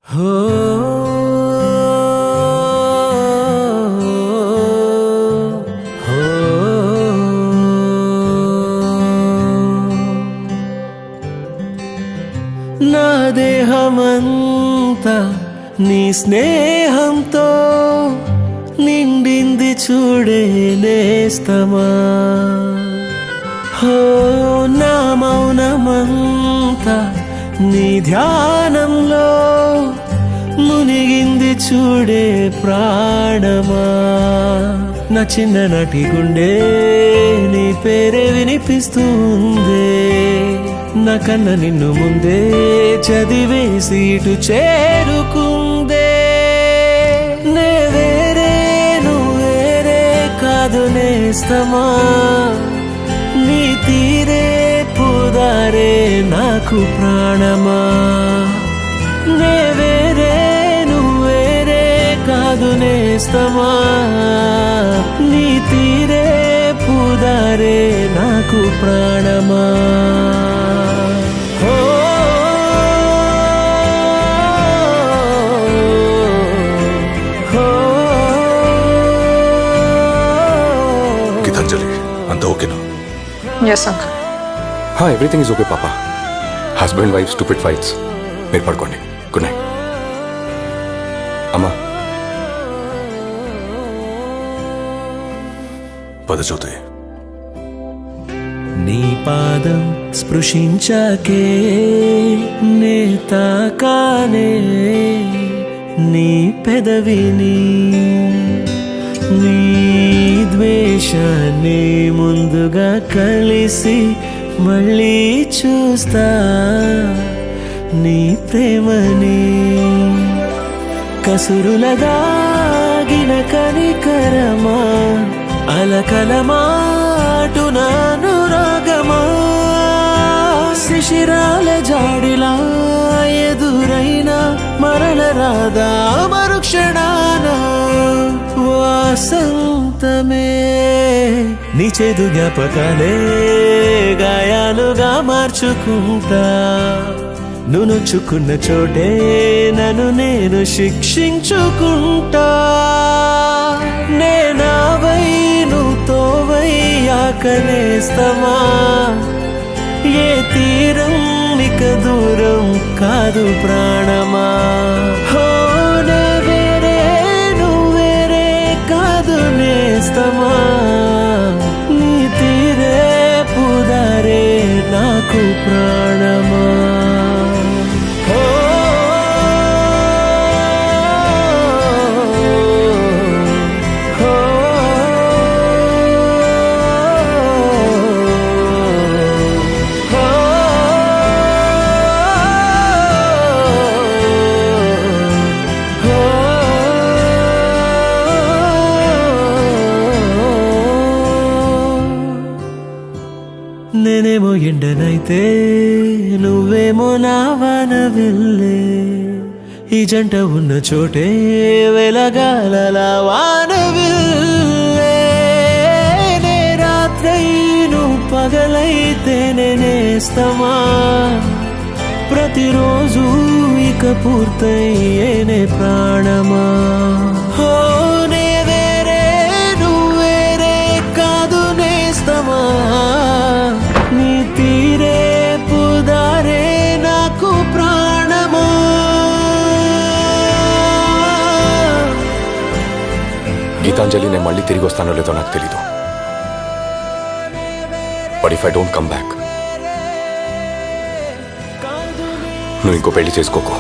నా దేహమంతా నీ స్నేహంతో నిండింది చూడే నేస్తమా. నా మౌనమంతా నీ ధ్యానంలో మునిగింది చూడే ప్రాణమా. నా చిన్ననాటి గుండె నీ పేరే వినిపిస్తుంది. నా కన్న నిన్ను ముందే చదివేసి ఇటు చేరుకుందే. నే వేరే నువ్వేరే కాదు నేస్తమా. నీ తీరే పుదారే నాకు ప్రాణమా. నే వేరే నువ్వేరే కాదు నేస్తమా. నీ తీరే పుదారే నాకు ప్రాణమా. గీతాంజలి అంతా ఓకేనా? Yes, uncle. Everything is okay పాపా. Husband wife stupid fights. మీరు పడుకోండి. Good night. అమ్మా పదచోతే నీ పాదం స్పృశించాకే నే తాకానే నీ పెదవిని. నీ ద్వేషాన్ని ముందుగా కలిసి మళ్ళీ చూస్తా నీ ప్రేమని. కసురుల దాగిన కనికరమా అలకల మాటునాను రాగమా. శిశిరాల జాడిలా ఎదురైన మరల రాదా మరుక్షణాన. వాసంతమే నీ చేదు జ్ఞాపకాలే గాయాలుగా మార్చుకుంటా. నువ్వు నొచ్చుకున్న చోటే నన్ను నేను శిక్షించుకుంటా. నేనావై నువ్వు తోవయ్యాక నేస్తమా. ఏ తీరం ఇక దూరం కాదు ప్రాణమా. నే వేరే నువ్వేరే కాదు నేస్తమా. నీ తీరే పుదారే నాకు ప్రాణమా. నేనేమో ఎండనైతే నువ్వేమో నా వాన వెళ్ళే. ఈ జంట ఉన్న చోటే వెలగాల వాన వెళ్ళే. నే రాత్రై నువ్వు పగలైతే నేనేస్తమా. ప్రతిరోజు ఇక పూర్తయ్యేనే ప్రాణమా. నే వేరే నువ్వేరే కాదు నేస్తమా. నీ తీరే పుదారే నాకు ప్రాణమా. గీతాంజలి నేను మళ్ళీ తిరిగి వస్తానో లేదో నాకు తెలీదు. But if I don't come back నువ్వు ఇంకో పెళ్లి చేసుకోకు.